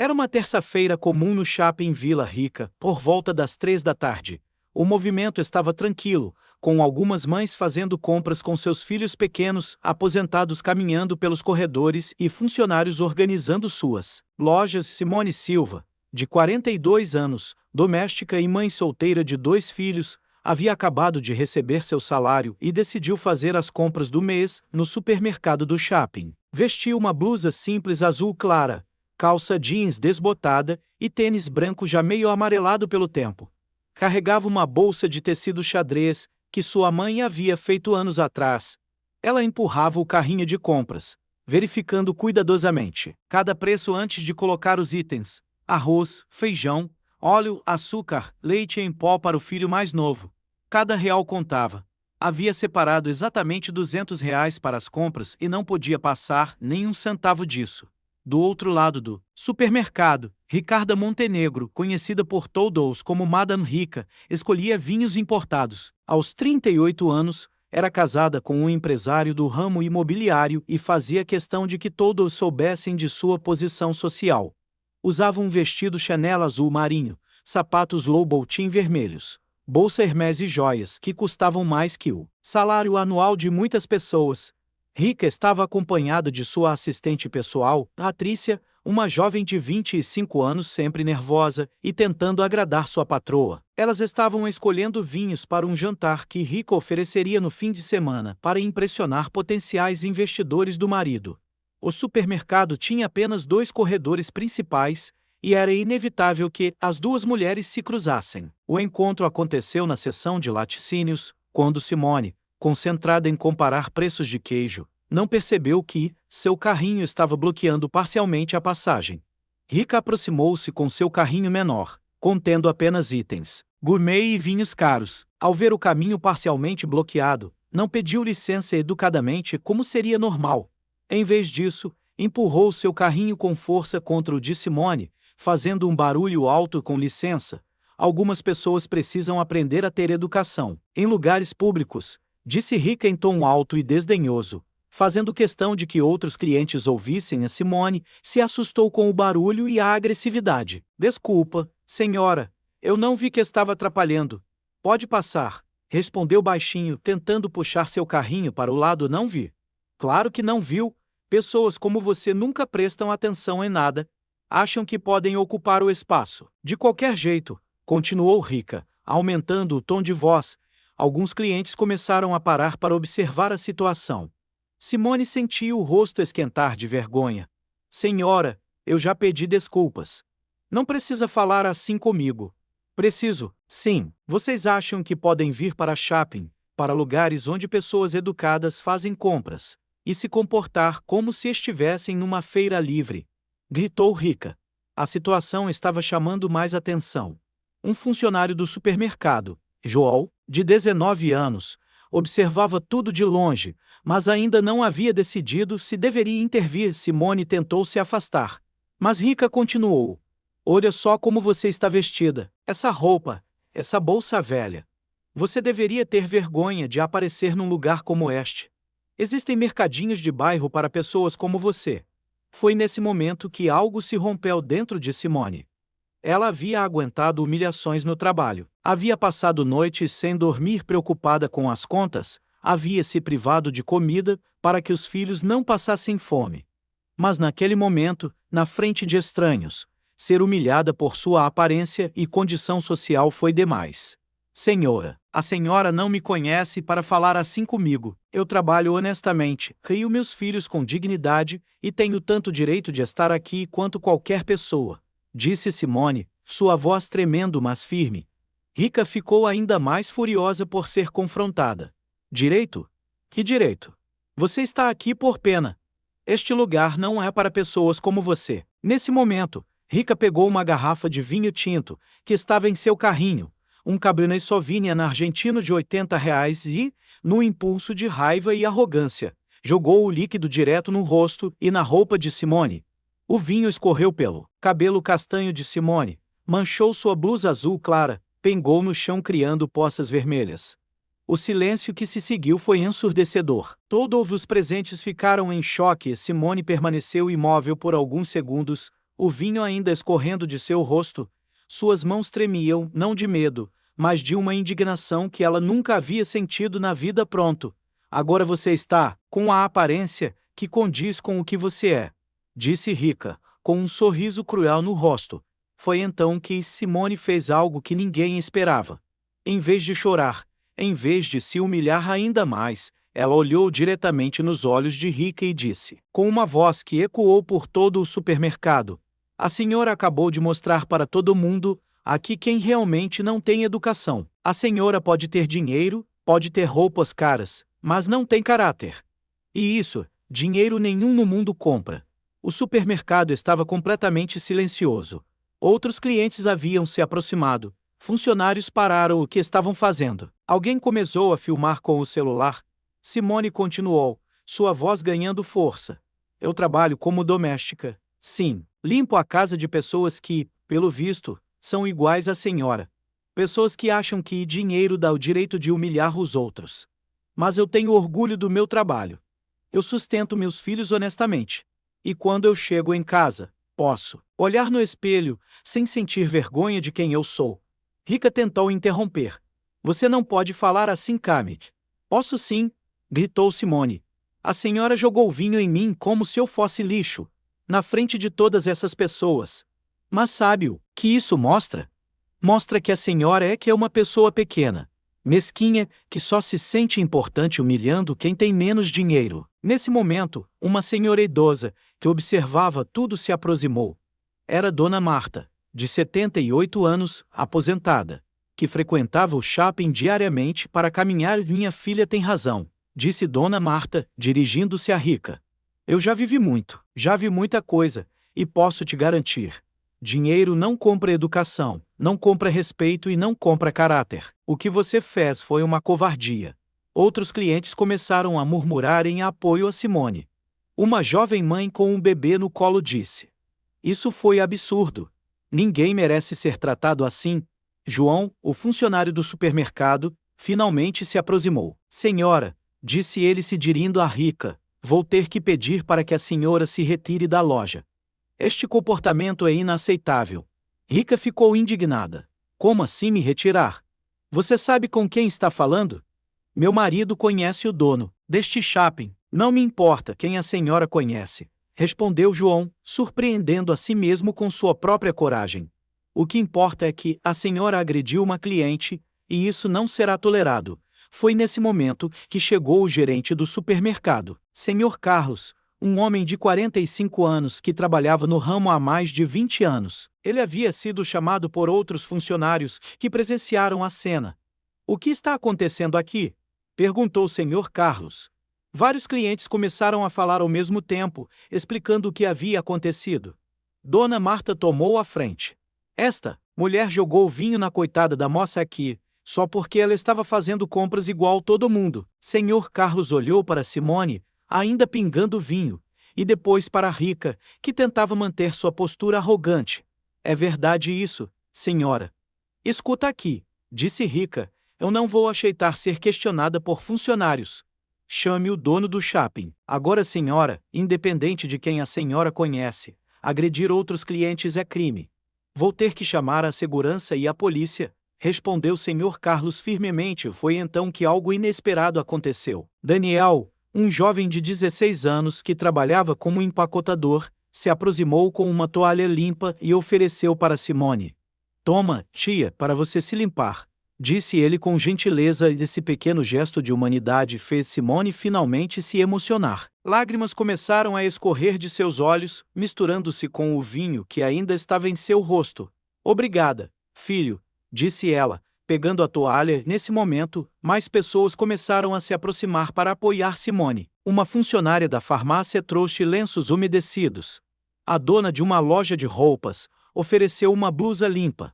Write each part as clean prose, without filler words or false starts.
Era uma terça-feira comum no shopping Vila Rica, por volta das 3 da tarde. O movimento estava tranquilo, com algumas mães fazendo compras com seus filhos pequenos, aposentados caminhando pelos corredores e funcionários organizando suas lojas. Simone Silva, de 42 anos, doméstica e mãe solteira de 2 filhos, havia acabado de receber seu salário e decidiu fazer as compras do mês no supermercado do shopping. Vestiu uma blusa simples azul clara, calça jeans desbotada e tênis branco já meio amarelado pelo tempo. Carregava uma bolsa de tecido xadrez que sua mãe havia feito anos atrás. Ela empurrava o carrinho de compras, verificando cuidadosamente cada preço antes de colocar os itens: arroz, feijão, óleo, açúcar, leite em pó para o filho mais novo. Cada real contava. Havia separado exatamente R$ 200 para as compras e não podia passar nem um centavo disso. Do outro lado do supermercado, Ricarda Montenegro, conhecida por todos como Madame Rica, escolhia vinhos importados. Aos 38 anos, era casada com um empresário do ramo imobiliário e fazia questão de que todos soubessem de sua posição social. Usava um vestido Chanel azul marinho, sapatos Louboutin vermelhos, bolsa Hermès e joias que custavam mais que o salário anual de muitas pessoas. Rica estava acompanhada de sua assistente pessoal, Patrícia, uma jovem de 25 anos sempre nervosa e tentando agradar sua patroa. Elas estavam escolhendo vinhos para um jantar que Rica ofereceria no fim de semana para impressionar potenciais investidores do marido. O supermercado tinha apenas 2 corredores principais e era inevitável que as duas mulheres se cruzassem. O encontro aconteceu na seção de laticínios, quando Simone, concentrada em comparar preços de queijo, não percebeu que seu carrinho estava bloqueando parcialmente a passagem. Rica aproximou-se com seu carrinho menor, contendo apenas itens gourmet e vinhos caros. Ao ver o caminho parcialmente bloqueado, não pediu licença educadamente como seria normal. Em vez disso, empurrou seu carrinho com força contra o de Simone, fazendo um barulho alto com licença. Algumas pessoas precisam aprender a ter educação em lugares públicos, disse Rica em tom alto e desdenhoso. Fazendo questão de que outros clientes ouvissem a Simone, se assustou com o barulho e a agressividade. Desculpa, senhora, eu não vi que estava atrapalhando. Pode passar, respondeu baixinho, tentando puxar seu carrinho para o lado. Não vi. Claro que não viu. Pessoas como você nunca prestam atenção em nada. Acham que podem ocupar o espaço. De qualquer jeito, continuou Rica, aumentando o tom de voz. Alguns clientes começaram a parar para observar a situação. Simone sentiu o rosto esquentar de vergonha. Senhora, eu já pedi desculpas. Não precisa falar assim comigo. Preciso, sim. Vocês acham que podem vir para shopping, para lugares onde pessoas educadas fazem compras, e se comportar como se estivessem numa feira livre? Gritou Rica. A situação estava chamando mais atenção. Um funcionário do supermercado, Joel, de 19 anos, observava tudo de longe, mas ainda não havia decidido se deveria intervir. Simone tentou se afastar, mas Rica continuou. Olha só como você está vestida. Essa roupa, essa bolsa velha. Você deveria ter vergonha de aparecer num lugar como este. Existem mercadinhos de bairro para pessoas como você. Foi nesse momento que algo se rompeu dentro de Simone. Ela havia aguentado humilhações no trabalho, havia passado noites sem dormir preocupada com as contas, havia se privado de comida para que os filhos não passassem fome. Mas naquele momento, na frente de estranhos, ser humilhada por sua aparência e condição social foi demais. Senhora, a senhora não me conhece para falar assim comigo. Eu trabalho honestamente, crio meus filhos com dignidade e tenho tanto direito de estar aqui quanto qualquer pessoa, disse Simone, sua voz tremendo mas firme. Rica ficou ainda mais furiosa por ser confrontada. Direito? Que direito? Você está aqui por pena. Este lugar não é para pessoas como você. Nesse momento, Rica pegou uma garrafa de vinho tinto, que estava em seu carrinho, um Cabernet Sauvignon argentino de R$ 80 e, no impulso de raiva e arrogância, jogou o líquido direto no rosto e na roupa de Simone. O vinho escorreu pelo cabelo castanho de Simone, manchou sua blusa azul clara, pingou no chão criando poças vermelhas. O silêncio que se seguiu foi ensurdecedor. Todos os presentes ficaram em choque e Simone permaneceu imóvel por alguns segundos, o vinho ainda escorrendo de seu rosto. Suas mãos tremiam, não de medo, mas de uma indignação que ela nunca havia sentido na vida. Pronto. Agora você está com a aparência que condiz com o que você é, disse Rika, com um sorriso cruel no rosto. Foi então que Simone fez algo que ninguém esperava. Em vez de chorar, em vez de se humilhar ainda mais, ela olhou diretamente nos olhos de Rika e disse, com uma voz que ecoou por todo o supermercado: a senhora acabou de mostrar para todo mundo aqui quem realmente não tem educação. A senhora pode ter dinheiro, pode ter roupas caras, mas não tem caráter. E isso, dinheiro nenhum no mundo compra. O supermercado estava completamente silencioso. Outros clientes haviam se aproximado. Funcionários pararam o que estavam fazendo. Alguém começou a filmar com o celular. Simone continuou, sua voz ganhando força. Eu trabalho como doméstica. Sim, limpo a casa de pessoas que, pelo visto, são iguais à senhora. Pessoas que acham que dinheiro dá o direito de humilhar os outros. Mas eu tenho orgulho do meu trabalho. Eu sustento meus filhos honestamente. E quando eu chego em casa, posso olhar no espelho, sem sentir vergonha de quem eu sou. Rika tentou interromper. Você não pode falar assim, Kamit. Posso sim, gritou Simone. A senhora jogou vinho em mim como se eu fosse lixo, na frente de todas essas pessoas. Mas sabe o que isso mostra? Mostra que a senhora é uma pessoa pequena, mesquinha, que só se sente importante humilhando quem tem menos dinheiro. Nesse momento, uma senhora idosa, que observava tudo, se aproximou. Era Dona Marta, de 78 anos, aposentada, que frequentava o shopping diariamente para caminhar. Minha filha tem razão, disse Dona Marta, dirigindo-se a Rika. Eu já vivi muito, já vi muita coisa, e posso te garantir. Dinheiro não compra educação, não compra respeito e não compra caráter. O que você fez foi uma covardia. Outros clientes começaram a murmurar em apoio a Simone. Uma jovem mãe com um bebê no colo disse: isso foi absurdo. Ninguém merece ser tratado assim. João, o funcionário do supermercado, finalmente se aproximou. Senhora, disse ele se dirigindo a Rika, vou ter que pedir para que a senhora se retire da loja. Este comportamento é inaceitável. Rika ficou indignada. Como assim me retirar? Você sabe com quem está falando? Meu marido conhece o dono deste shopping. Não me importa quem a senhora conhece, respondeu João, surpreendendo a si mesmo com sua própria coragem. O que importa é que a senhora agrediu uma cliente, e isso não será tolerado. Foi nesse momento que chegou o gerente do supermercado, Senhor Carlos, um homem de 45 anos que trabalhava no ramo há mais de 20 anos. Ele havia sido chamado por outros funcionários que presenciaram a cena. O que está acontecendo aqui? Perguntou o Senhor Carlos. Vários clientes começaram a falar ao mesmo tempo, explicando o que havia acontecido. Dona Marta tomou a frente. Esta mulher jogou vinho na coitada da moça aqui, só porque ela estava fazendo compras igual todo mundo. Senhor Carlos olhou para Simone, ainda pingando vinho, e depois para Rika, que tentava manter sua postura arrogante. É verdade isso, senhora. Escuta aqui, disse Rika, eu não vou aceitar ser questionada por funcionários. Chame o dono do shopping. Agora, senhora, independente de quem a senhora conhece, agredir outros clientes é crime. Vou ter que chamar a segurança e a polícia, respondeu o Senhor Carlos firmemente. Foi então que algo inesperado aconteceu. Daniel, um jovem de 16 anos que trabalhava como empacotador, se aproximou com uma toalha limpa e ofereceu para Simone. Toma, tia, para você se limpar, disse ele com gentileza, e esse pequeno gesto de humanidade fez Simone finalmente se emocionar. Lágrimas começaram a escorrer de seus olhos, misturando-se com o vinho que ainda estava em seu rosto. Obrigada, filho, disse ela, pegando a toalha. Nesse momento, mais pessoas começaram a se aproximar para apoiar Simone. Uma funcionária da farmácia trouxe lenços umedecidos. A dona de uma loja de roupas ofereceu uma blusa limpa.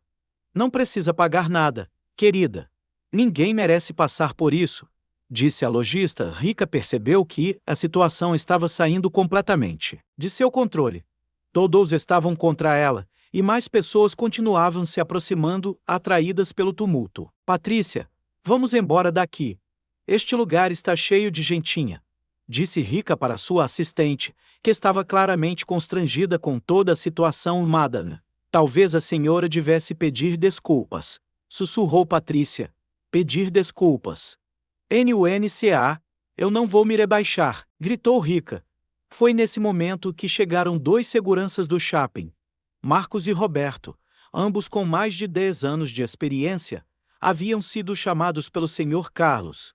Não precisa pagar nada, querida. Ninguém merece passar por isso, disse a lojista. Rika percebeu que a situação estava saindo completamente de seu controle. Todos estavam contra ela, e mais pessoas continuavam se aproximando, atraídas pelo tumulto. Patrícia, vamos embora daqui. Este lugar está cheio de gentinha. disse Rica para sua assistente, que estava claramente constrangida com toda a situação. Madame, talvez a senhora devesse pedir desculpas, sussurrou Patrícia. Pedir desculpas. NUNCA, eu não vou me rebaixar, gritou Rica. Foi nesse momento que chegaram 2 seguranças do shopping. Marcos e Roberto, ambos com mais de 10 anos de experiência, haviam sido chamados pelo Sr. Carlos.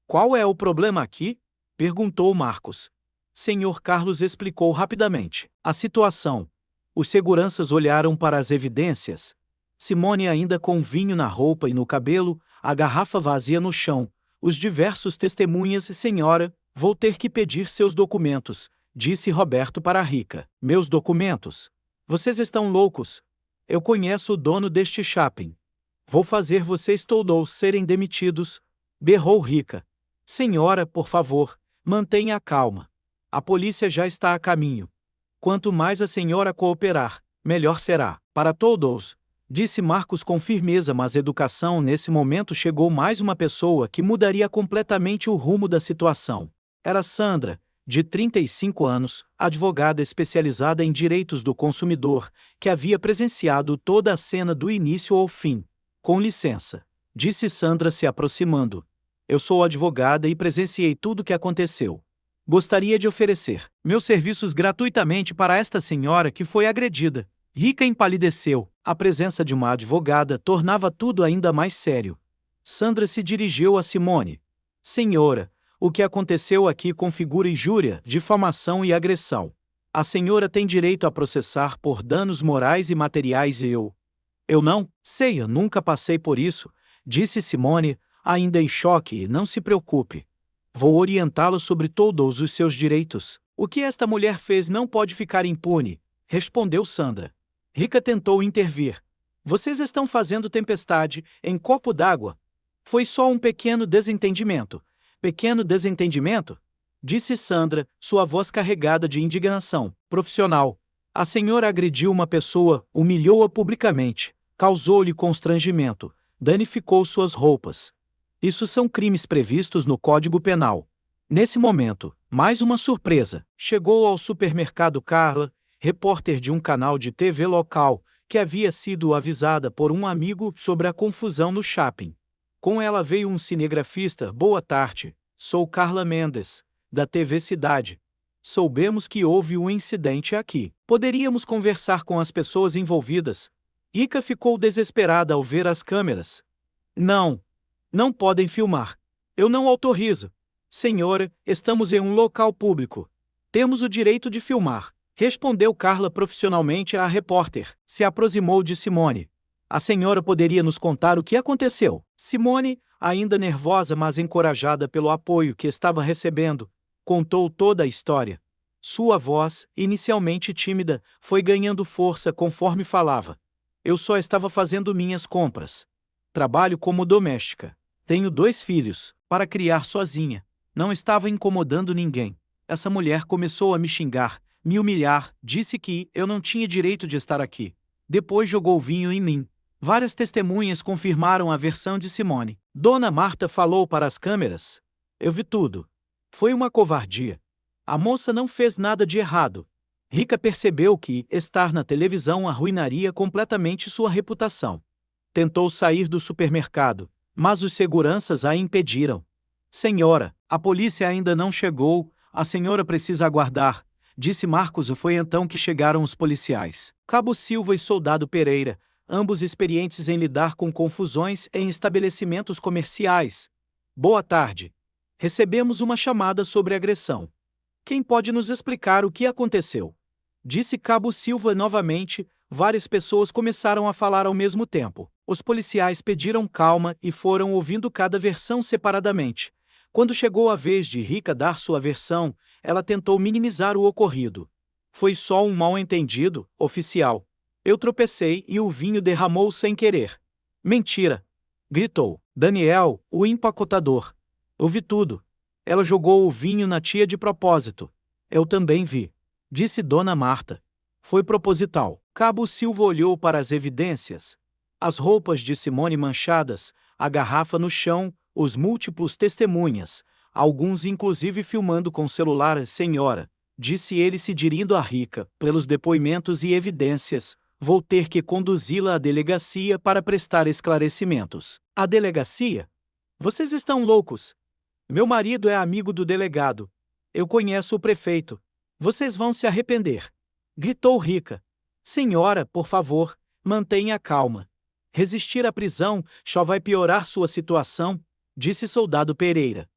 Qual é o problema aqui? Perguntou Marcos. Sr. Carlos explicou rapidamente a situação. Os seguranças olharam para as evidências. Simone ainda com vinho na roupa e no cabelo, a garrafa vazia no chão, os diversos testemunhas. Senhora, vou ter que pedir seus documentos, disse Roberto para Rica. Meus documentos? Vocês estão loucos? Eu conheço o dono deste shopping. Vou fazer vocês todos serem demitidos, berrou Rica. Senhora, por favor, mantenha a calma. A polícia já está a caminho. Quanto mais a senhora cooperar, melhor será para todos, disse Marcos com firmeza. Mas educação. Nesse momento chegou mais uma pessoa que mudaria completamente o rumo da situação. Era Sandra, de 35 anos, advogada especializada em direitos do consumidor, que havia presenciado toda a cena do início ao fim. Com licença, disse Sandra se aproximando. Eu sou advogada e presenciei tudo o que aconteceu. Gostaria de oferecer meus serviços gratuitamente para esta senhora que foi agredida. Rica empalideceu. A presença de uma advogada tornava tudo ainda mais sério. Sandra se dirigiu a Simone. Senhora, o que aconteceu aqui configura injúria, difamação e agressão. A senhora tem direito a processar por danos morais e materiais. Eu não sei, eu nunca passei por isso, disse Simone, ainda em choque. Não se preocupe. Vou orientá-lo sobre todos os seus direitos. O que esta mulher fez não pode ficar impune, respondeu Sandra. Rica tentou intervir. Vocês estão fazendo tempestade em copo d'água. Foi só um pequeno desentendimento. Pequeno desentendimento? Disse Sandra, sua voz carregada de indignação. Profissional. A senhora agrediu uma pessoa, humilhou-a publicamente, causou-lhe constrangimento, danificou suas roupas. Isso são crimes previstos no Código Penal. Nesse momento, mais uma surpresa. Chegou ao supermercado Carla, repórter de um canal de TV local, que havia sido avisada por um amigo sobre a confusão no shopping. Com ela veio um cinegrafista. Boa tarde, sou Carla Mendes, da TV Cidade. Soubemos que houve um incidente aqui. Poderíamos conversar com as pessoas envolvidas? Rica ficou desesperada ao ver as câmeras. Não podem filmar. Eu não autorizo. Senhora, estamos em um local público. Temos o direito de filmar, respondeu Carla profissionalmente à repórter. Se aproximou de Simone. A senhora poderia nos contar o que aconteceu? Simone, ainda nervosa mas encorajada pelo apoio que estava recebendo, contou toda a história. Sua voz, inicialmente tímida, foi ganhando força conforme falava. Eu só estava fazendo minhas compras. Trabalho como doméstica. Tenho 2 filhos, para criar sozinha. Não estava incomodando ninguém. Essa mulher começou a me xingar, me humilhar, disse que eu não tinha direito de estar aqui. Depois jogou vinho em mim. Várias testemunhas confirmaram a versão de Simone. Dona Marta falou para as câmeras. Eu vi tudo. Foi uma covardia. A moça não fez nada de errado. Rica percebeu que estar na televisão arruinaria completamente sua reputação. Tentou sair do supermercado, mas os seguranças a impediram. Senhora, a polícia ainda não chegou, a senhora precisa aguardar, disse Marcos. Foi então que chegaram os policiais. Cabo Silva e Soldado Pereira, ambos experientes em lidar com confusões em estabelecimentos comerciais. Boa tarde. Recebemos uma chamada sobre agressão. Quem pode nos explicar o que aconteceu? Disse Cabo Silva novamente. Várias pessoas começaram a falar ao mesmo tempo. Os policiais pediram calma e foram ouvindo cada versão separadamente. Quando chegou a vez de Rica dar sua versão, ela tentou minimizar o ocorrido. Foi só um mal-entendido, oficial. Eu tropecei e o vinho derramou sem querer. Mentira! Gritou Daniel, o empacotador. Eu vi tudo. Ela jogou o vinho na tia de propósito. Eu também vi. Disse Dona Marta. Foi proposital. Cabo Silva olhou para as evidências. As roupas de Simone manchadas, a garrafa no chão, os múltiplos testemunhas, alguns inclusive filmando com celular. Senhora, disse ele se dirigindo a Rica, pelos depoimentos e evidências, vou ter que conduzi-la à delegacia para prestar esclarecimentos. A delegacia? Vocês estão loucos? Meu marido é amigo do delegado. Eu conheço o prefeito. Vocês vão se arrepender. Gritou Rica. Senhora, por favor, mantenha a calma. Resistir à prisão só vai piorar sua situação, disse Soldado Pereira.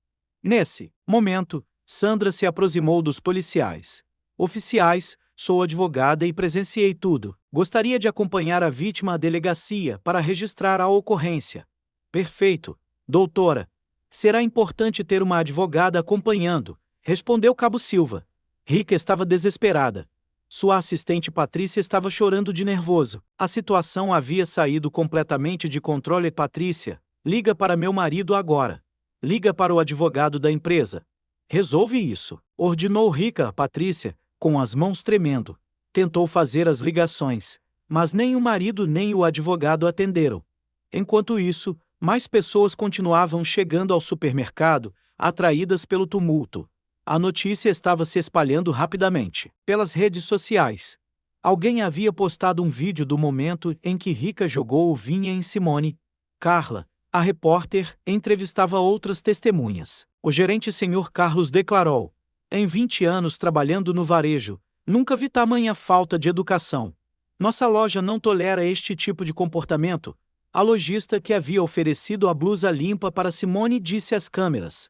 Nesse momento, Sandra se aproximou dos policiais. Oficiais, sou advogada e presenciei tudo. Gostaria de acompanhar a vítima à delegacia para registrar a ocorrência. Perfeito, doutora. Será importante ter uma advogada acompanhando, respondeu Cabo Silva. Rica estava desesperada. Sua assistente Patrícia estava chorando de nervoso. A situação havia saído completamente de controle. Patrícia, liga para meu marido agora. Liga para o advogado da empresa. Resolve isso, ordenou Rica a Patrícia, com as mãos tremendo. Tentou fazer as ligações, mas nem o marido nem o advogado atenderam. Enquanto isso, mais pessoas continuavam chegando ao supermercado, atraídas pelo tumulto. A notícia estava se espalhando rapidamente pelas redes sociais. Alguém havia postado um vídeo do momento em que Rica jogou o vinho em Simone. Carla, a repórter, entrevistava outras testemunhas. O gerente Sr. Carlos declarou: em 20 anos trabalhando no varejo, nunca vi tamanha falta de educação. Nossa loja não tolera este tipo de comportamento. A lojista que havia oferecido a blusa limpa para Simone disse às câmeras: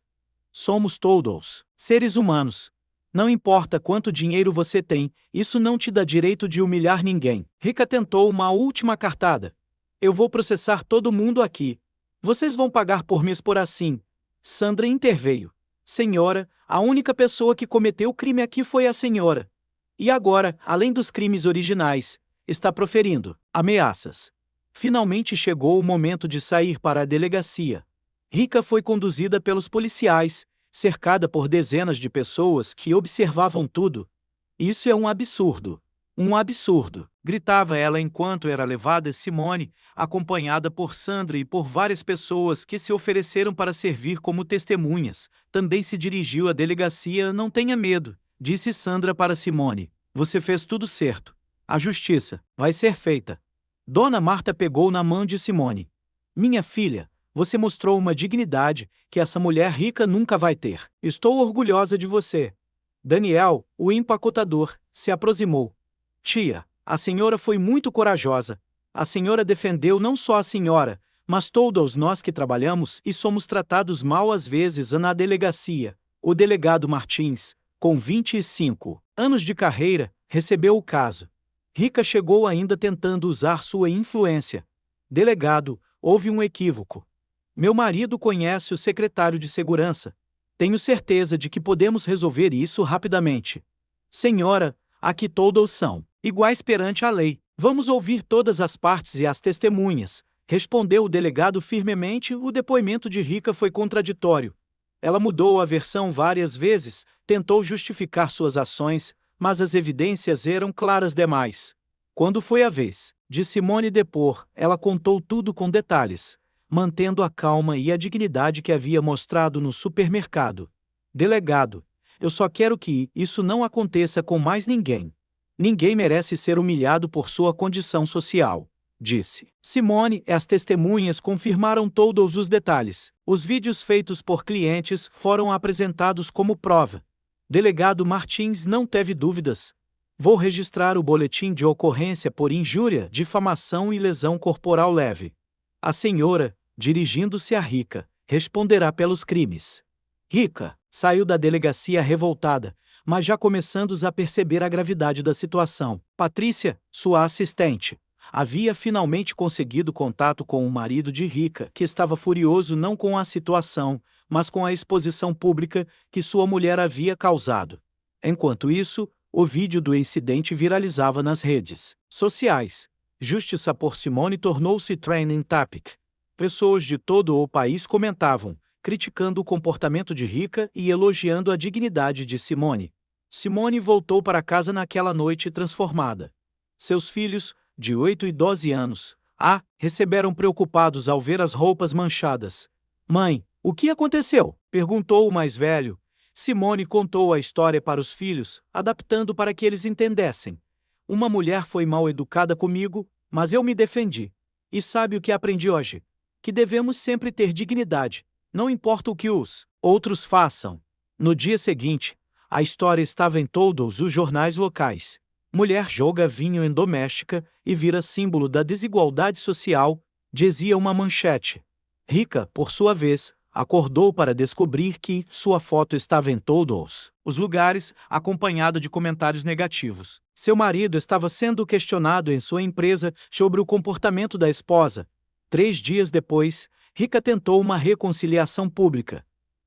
somos todos seres humanos. Não importa quanto dinheiro você tem, isso não te dá direito de humilhar ninguém. Rica tentou uma última cartada. Eu vou processar todo mundo aqui. Vocês vão pagar por me expor assim. Sandra interveio. Senhora, a única pessoa que cometeu o crime aqui foi a senhora. E agora, além dos crimes originais, está proferindo ameaças. Finalmente chegou o momento de sair para a delegacia. Rica foi conduzida pelos policiais, cercada por dezenas de pessoas que observavam tudo. Isso é um absurdo. Um absurdo, gritava ela enquanto era levada. Simone, acompanhada por Sandra e por várias pessoas que se ofereceram para servir como testemunhas, também se dirigiu à delegacia. Não tenha medo, disse Sandra para Simone. Você fez tudo certo. A justiça vai ser feita. Dona Marta pegou na mão de Simone. Minha filha, você mostrou uma dignidade que essa mulher rica nunca vai ter. Estou orgulhosa de você. Daniel, o empacotador, se aproximou. Tia, a senhora foi muito corajosa. A senhora defendeu não só a senhora, mas todos nós que trabalhamos e somos tratados mal às vezes na delegacia. O delegado Martins, com 25 anos de carreira, recebeu o caso. Rica chegou ainda tentando usar sua influência. Delegado, houve um equívoco. Meu marido conhece o secretário de segurança. Tenho certeza de que podemos resolver isso rapidamente. Senhora, aqui todos são iguais perante a lei. Vamos ouvir todas as partes e as testemunhas, respondeu o delegado firmemente. O depoimento de Rica foi contraditório. Ela mudou a versão várias vezes, tentou justificar suas ações, mas as evidências eram claras demais. Quando foi a vez de Simone depor, ela contou tudo com detalhes, mantendo a calma e a dignidade que havia mostrado no supermercado. Delegado, eu só quero que isso não aconteça com mais ninguém. Ninguém merece ser humilhado por sua condição social, disse Simone. As testemunhas confirmaram todos os detalhes. Os vídeos feitos por clientes foram apresentados como prova. Delegado Martins não teve dúvidas. Vou registrar o boletim de ocorrência por injúria, difamação e lesão corporal leve. A senhora, dirigindo-se a Rica, responderá pelos crimes. Rica saiu da delegacia revoltada, mas já começando a perceber a gravidade da situação. Patrícia, sua assistente, havia finalmente conseguido contato com o marido de Rica, que estava furioso não com a situação, mas com a exposição pública que sua mulher havia causado. Enquanto isso, o vídeo do incidente viralizava nas redes sociais. Justiça por Simone tornou-se trending topic. Pessoas de todo o país comentavam, criticando o comportamento de Rica e elogiando a dignidade de Simone. Simone voltou para casa naquela noite transformada. Seus filhos, de 8 e 12 anos, receberam preocupados ao ver as roupas manchadas. Mãe, O que aconteceu? Perguntou o mais velho. Simone contou a história para os filhos, adaptando para que eles entendessem. Uma mulher foi mal educada comigo, mas eu me defendi. E sabe o que aprendi hoje? Que devemos sempre ter dignidade, não importa o que os outros façam. No dia seguinte, a história estava em todos os jornais locais. Mulher joga vinho em doméstica e vira símbolo da desigualdade social, dizia uma manchete. Rica, por sua vez, acordou para descobrir que sua foto estava em todos os lugares, acompanhada de comentários negativos. Seu marido estava sendo questionado em sua empresa sobre o comportamento da esposa. 3 dias depois, Rica tentou uma reconciliação pública.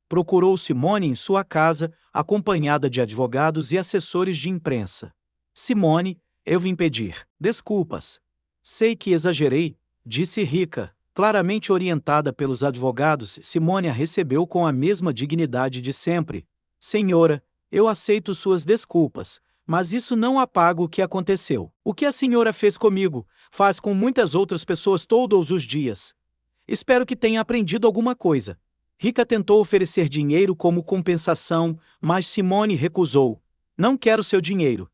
Procurou Simone em sua casa, acompanhada de advogados e assessores de imprensa. Simone, eu vim pedir desculpas. Sei que exagerei, disse Rica. Claramente orientada pelos advogados, Simone a recebeu com a mesma dignidade de sempre. Senhora, eu aceito suas desculpas, mas isso não apaga o que aconteceu. O que a senhora fez comigo, faz com muitas outras pessoas todos os dias. Espero que tenha aprendido alguma coisa. Rica tentou oferecer dinheiro como compensação, mas Simone recusou. Não quero seu dinheiro.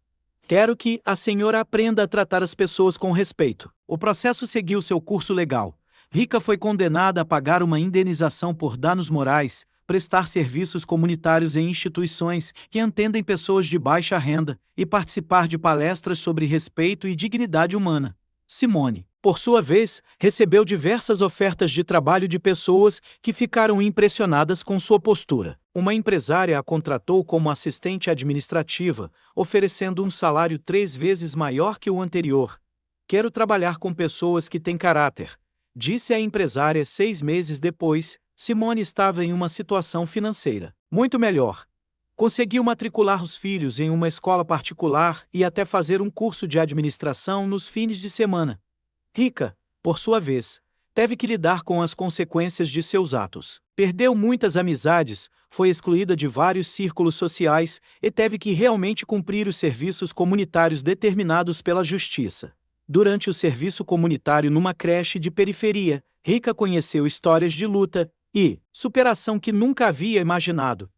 Quero que a senhora aprenda a tratar as pessoas com respeito. O processo seguiu seu curso legal. Rica foi condenada a pagar uma indenização por danos morais, prestar serviços comunitários em instituições que atendem pessoas de baixa renda e participar de palestras sobre respeito e dignidade humana. Simone, por sua vez, recebeu diversas ofertas de trabalho de pessoas que ficaram impressionadas com sua postura. Uma empresária a contratou como assistente administrativa, oferecendo um salário 3 vezes maior que o anterior. Quero trabalhar com pessoas que têm caráter, disse a empresária 6 meses depois. Simone estava em uma situação financeira muito melhor. Conseguiu matricular os filhos em uma escola particular e até fazer um curso de administração nos fins de semana. Rica, por sua vez, teve que lidar com as consequências de seus atos. Perdeu muitas amizades, foi excluída de vários círculos sociais e teve que realmente cumprir os serviços comunitários determinados pela justiça. Durante o serviço comunitário numa creche de periferia, Rica conheceu histórias de luta e superação que nunca havia imaginado.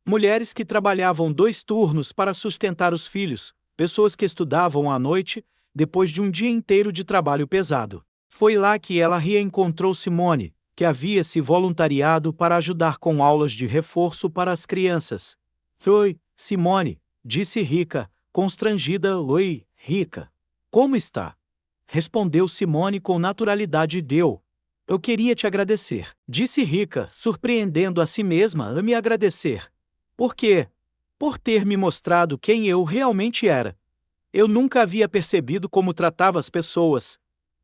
Mulheres que trabalhavam 2 turnos para sustentar os filhos, pessoas que estudavam à noite, depois de um dia inteiro de trabalho pesado. Foi lá que ela reencontrou Simone, que havia se voluntariado para ajudar com aulas de reforço para as crianças. Foi, Simone, disse Rica, constrangida. Oi, Rica. Como está? Respondeu Simone com naturalidade. Eu queria te agradecer, disse Rica, surpreendendo a si mesma a me agradecer. Por quê? Por ter me mostrado quem eu realmente era. Eu nunca havia percebido como tratava as pessoas.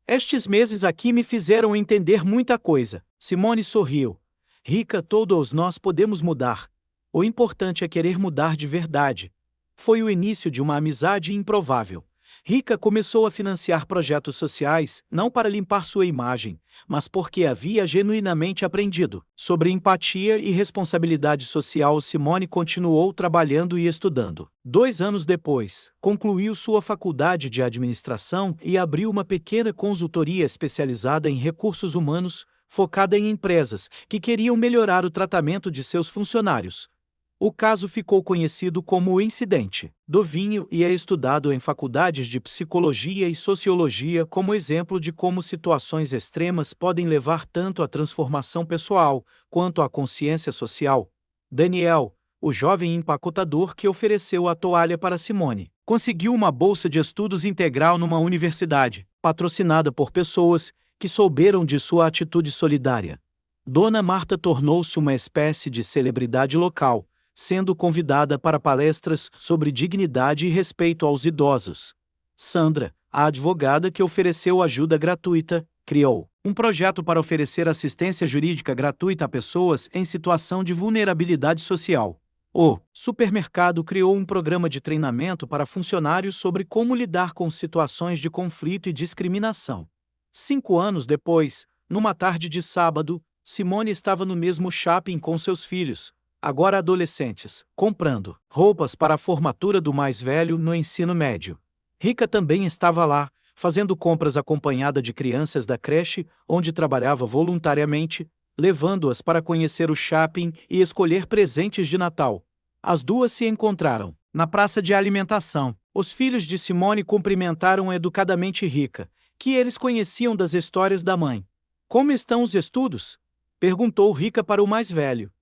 Estes meses aqui me fizeram entender muita coisa. Simone sorriu. Rica, todos nós podemos mudar. O importante é querer mudar de verdade. Foi o início de uma amizade improvável. Rica começou a financiar projetos sociais, não para limpar sua imagem, mas porque havia genuinamente aprendido sobre empatia e responsabilidade social. Simone continuou trabalhando e estudando. 2 anos depois, concluiu sua faculdade de administração e abriu uma pequena consultoria especializada em recursos humanos, focada em empresas que queriam melhorar o tratamento de seus funcionários. O caso ficou conhecido como o incidente do vinho e é estudado em faculdades de psicologia e sociologia como exemplo de como situações extremas podem levar tanto à transformação pessoal quanto à consciência social. Daniel, o jovem empacotador que ofereceu a toalha para Simone, conseguiu uma bolsa de estudos integral numa universidade, patrocinada por pessoas que souberam de sua atitude solidária. Dona Marta tornou-se uma espécie de celebridade local, sendo convidada para palestras sobre dignidade e respeito aos idosos. Sandra, a advogada que ofereceu ajuda gratuita, criou um projeto para oferecer assistência jurídica gratuita a pessoas em situação de vulnerabilidade social. O supermercado criou um programa de treinamento para funcionários sobre como lidar com situações de conflito e discriminação. 5 anos depois, numa tarde de sábado, Simone estava no mesmo shopping com seus filhos, agora adolescentes, comprando roupas para a formatura do mais velho no ensino médio. Rica também estava lá, fazendo compras acompanhada de crianças da creche, onde trabalhava voluntariamente. levando-as para conhecer o shopping e escolher presentes de Natal. As duas se encontraram na praça de alimentação. Os filhos de Simone cumprimentaram educadamente Rika, que eles conheciam das histórias da mãe. Como estão os estudos? Perguntou Rika para o mais velho.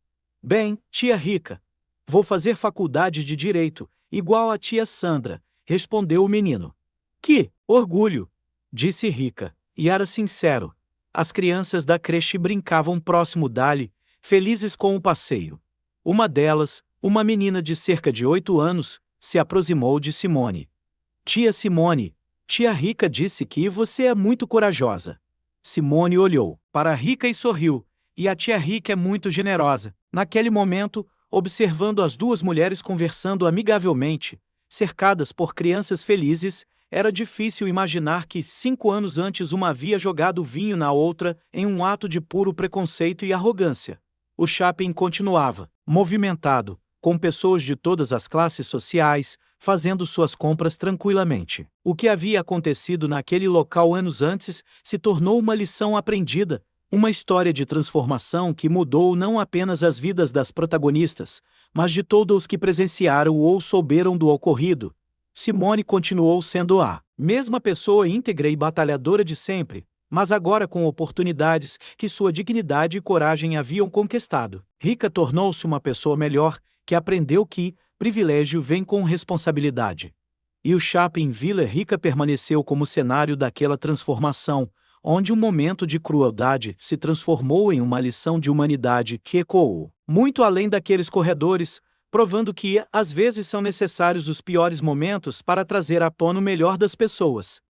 Bem, tia Rika. Vou fazer faculdade de Direito, igual a tia Sandra, respondeu o menino. Que orgulho! Disse Rika, e era sincero. As crianças da creche brincavam próximo dali, felizes com o passeio. Uma delas, uma menina de cerca de 8 anos, se aproximou de Simone. Tia Simone, tia Rika disse que você é muito corajosa. Simone olhou para Rika e sorriu, e a tia Rika é muito generosa. Naquele momento, observando as duas mulheres conversando amigavelmente, cercadas por crianças felizes, era difícil imaginar que 5 anos antes uma havia jogado vinho na outra em um ato de puro preconceito e arrogância. O shopping continuava, movimentado, com pessoas de todas as classes sociais, fazendo suas compras tranquilamente. O que havia acontecido naquele local anos antes se tornou uma lição aprendida, uma história de transformação que mudou não apenas as vidas das protagonistas, mas de todos os que presenciaram ou souberam do ocorrido. Simone continuou sendo a mesma pessoa íntegra e batalhadora de sempre, mas agora com oportunidades que sua dignidade e coragem haviam conquistado. Rika tornou-se uma pessoa melhor, que aprendeu que privilégio vem com responsabilidade. E o shopping Vila Rica permaneceu como cenário daquela transformação, onde um momento de crueldade se transformou em uma lição de humanidade que ecoou muito além daqueles corredores, provando que, às vezes, são necessários os piores momentos para trazer à tona o melhor das pessoas.